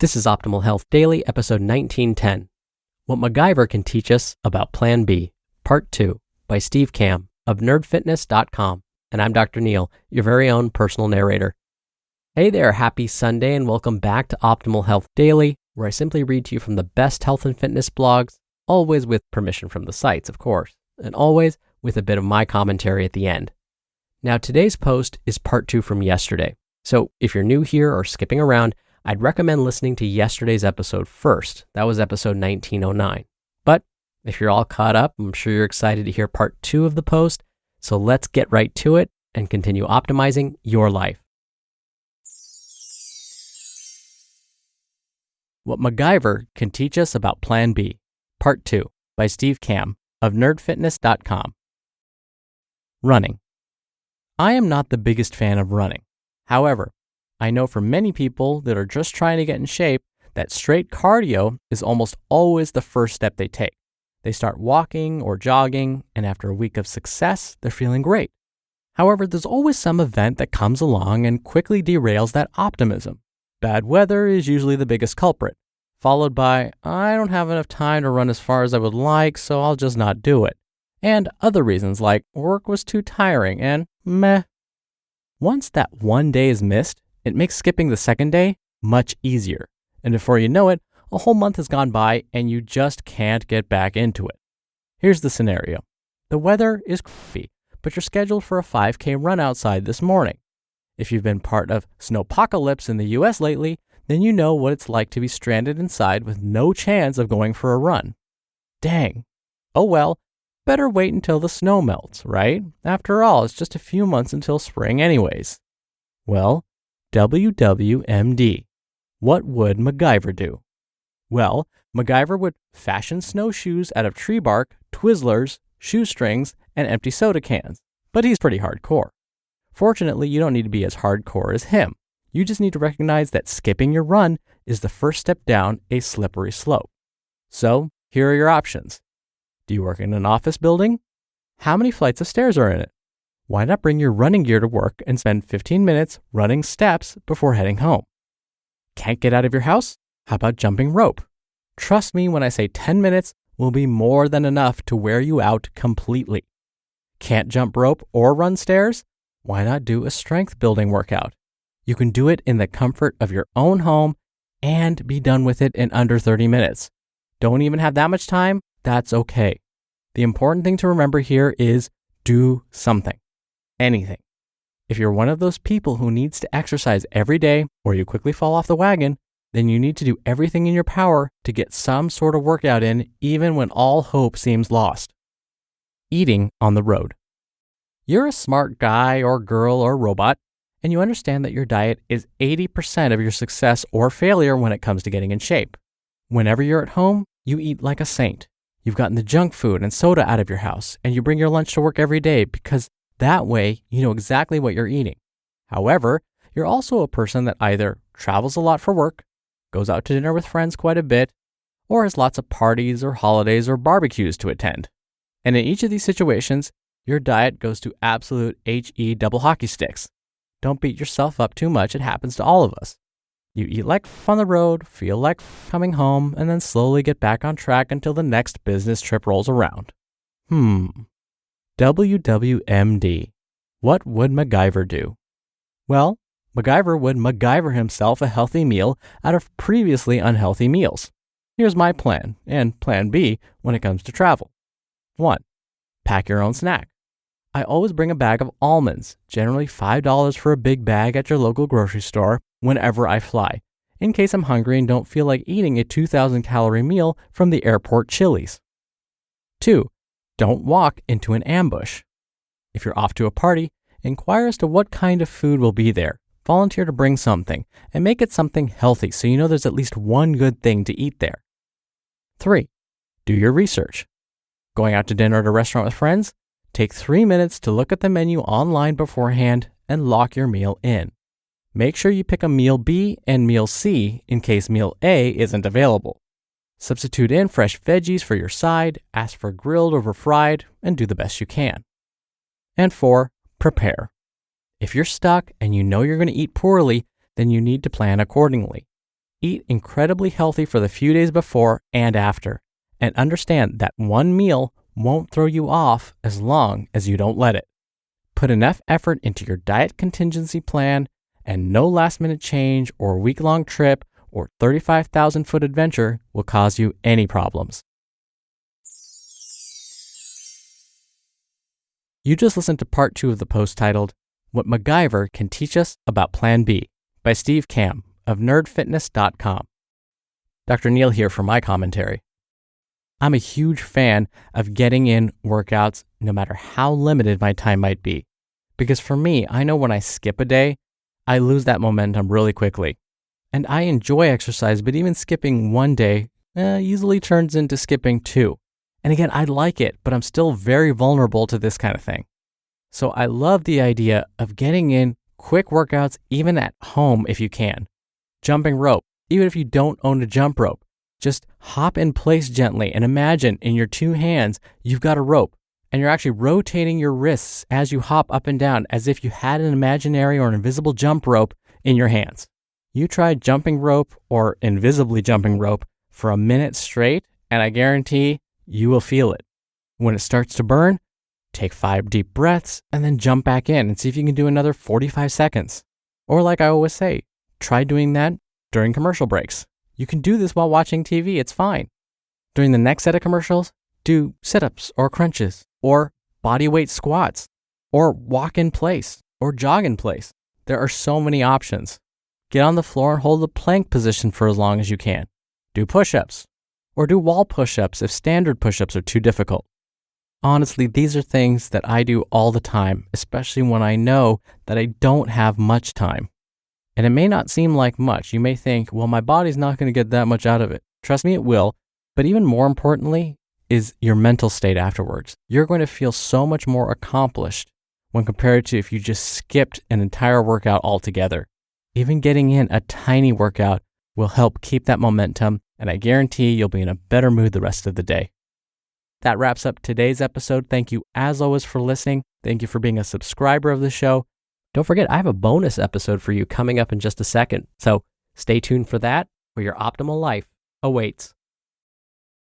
This is Optimal Health Daily, episode 1910. What MacGuyver Can Teach Us About Plan B, Part 2, by Steve Kamb of nerdfitness.com. And I'm Dr. Neil, your very own personal narrator. Hey there, happy Sunday, and welcome back to Optimal Health Daily, where I simply read to you from the best health and fitness blogs, always with permission from the sites, of course, and always with a bit of my commentary at the end. Now, today's post is part 2 from yesterday. So if you're new here or skipping around, I'd recommend listening to yesterday's episode first. That was episode 1909. But if you're all caught up, I'm sure you're excited to hear part 2 of the post. So let's get right to it and continue optimizing your life. What MacGyver Can Teach Us About Plan B, Part 2, by Steve Kamb of nerdfitness.com. Running. I am not the biggest fan of running. However, I know for many people that are just trying to get in shape that straight cardio is almost always the first step they take. They start walking or jogging, and after a week of success, they're feeling great. However, there's always some event that comes along and quickly derails that optimism. Bad weather is usually the biggest culprit, followed by, I don't have enough time to run as far as I would like, so I'll just not do it. And other reasons like work was too tiring and meh. Once that one day is missed, it makes skipping the second day much easier. And before you know it, a whole month has gone by and you just can't get back into it. Here's the scenario. The weather is crappy, but you're scheduled for a 5K run outside this morning. If you've been part of snowpocalypse in the US lately, then you know what it's like to be stranded inside with no chance of going for a run. Dang. Oh well, better wait until the snow melts, right? After all, it's just a few months until spring anyways. Well, WWMD. What would MacGyver do? Well, MacGyver would fashion snowshoes out of tree bark, Twizzlers, shoestrings, and empty soda cans. But he's pretty hardcore. Fortunately, you don't need to be as hardcore as him. You just need to recognize that skipping your run is the first step down a slippery slope. So, here are your options. Do you work in an office building? How many flights of stairs are in it? Why not bring your running gear to work and spend 15 minutes running steps before heading home? Can't get out of your house? How about jumping rope? Trust me when I say 10 minutes will be more than enough to wear you out completely. Can't jump rope or run stairs? Why not do a strength building workout? You can do it in the comfort of your own home and be done with it in under 30 minutes. Don't even have that much time? That's okay. The important thing to remember here is do something. Anything. If you're one of those people who needs to exercise every day or you quickly fall off the wagon, then you need to do everything in your power to get some sort of workout in even when all hope seems lost. Eating on the road. You're a smart guy or girl or robot, and you understand that your diet is 80% of your success or failure when it comes to getting in shape. Whenever you're at home, you eat like a saint. You've gotten the junk food and soda out of your house, and you bring your lunch to work every day because that way you know exactly what you're eating. However, you're also a person that either travels a lot for work, goes out to dinner with friends quite a bit, or has lots of parties or holidays or barbecues to attend. And in each of these situations, your diet goes to absolute HE double hockey sticks. Don't beat yourself up too much, it happens to all of us. You eat like on the road, feel like coming home, and then slowly get back on track until the next business trip rolls around. WWMD. What would MacGyver do? Well, MacGyver would MacGyver himself a healthy meal out of previously unhealthy meals. Here's my plan, and plan B when it comes to travel. 1. Pack your own snack. I always bring a bag of almonds, generally $5 for a big bag at your local grocery store whenever I fly, in case I'm hungry and don't feel like eating a 2,000-calorie meal from the airport Chili's. 2. Don't walk into an ambush. If you're off to a party, inquire as to what kind of food will be there. Volunteer to bring something, and make it something healthy so you know there's at least one good thing to eat there. 3. Do your research. Going out to dinner at a restaurant with friends? Take 3 minutes to look at the menu online beforehand and lock your meal in. Make sure you pick a meal B and meal C in case meal A isn't available. Substitute in fresh veggies for your side, ask for grilled over fried, and do the best you can. And 4, prepare. If you're stuck and you know you're going to eat poorly, then you need to plan accordingly. Eat incredibly healthy for the few days before and after, and understand that one meal won't throw you off as long as you don't let it. Put enough effort into your diet contingency plan, and no last-minute change or week-long trip or 35,000-foot adventure will cause you any problems. You just listened to part 2 of the post titled, What MacGuyver Can Teach Us About Plan B by Steve Kamb of nerdfitness.com. Dr. Neil here for my commentary. I'm a huge fan of getting in workouts no matter how limited my time might be. Because for me, I know when I skip a day, I lose that momentum really quickly. And I enjoy exercise, but even skipping one day usually turns into skipping 2. And again, I like it, but I'm still very vulnerable to this kind of thing. So I love the idea of getting in quick workouts even at home if you can. Jumping rope, even if you don't own a jump rope. Just hop in place gently and imagine in your 2 hands you've got a rope and you're actually rotating your wrists as you hop up and down as if you had an imaginary or an invisible jump rope in your hands. You try jumping rope or invisibly jumping rope for a minute straight and I guarantee you will feel it. When it starts to burn, take 5 deep breaths and then jump back in and see if you can do another 45 seconds. Or like I always say, try doing that during commercial breaks. You can do this while watching TV, it's fine. During the next set of commercials, do sit-ups or crunches or body weight squats or walk in place or jog in place. There are so many options. Get on the floor and hold the plank position for as long as you can. Do push-ups or do wall push-ups if standard push-ups are too difficult. Honestly, these are things that I do all the time, especially when I know that I don't have much time. And it may not seem like much. You may think, well, my body's not going to get that much out of it. Trust me, it will. But even more importantly is your mental state afterwards. You're going to feel so much more accomplished when compared to if you just skipped an entire workout altogether. Even getting in a tiny workout will help keep that momentum, and I guarantee you'll be in a better mood the rest of the day. That wraps up today's episode. Thank you as always for listening. Thank you for being a subscriber of the show. Don't forget, I have a bonus episode for you coming up in just a second. So stay tuned for that, where your optimal life awaits.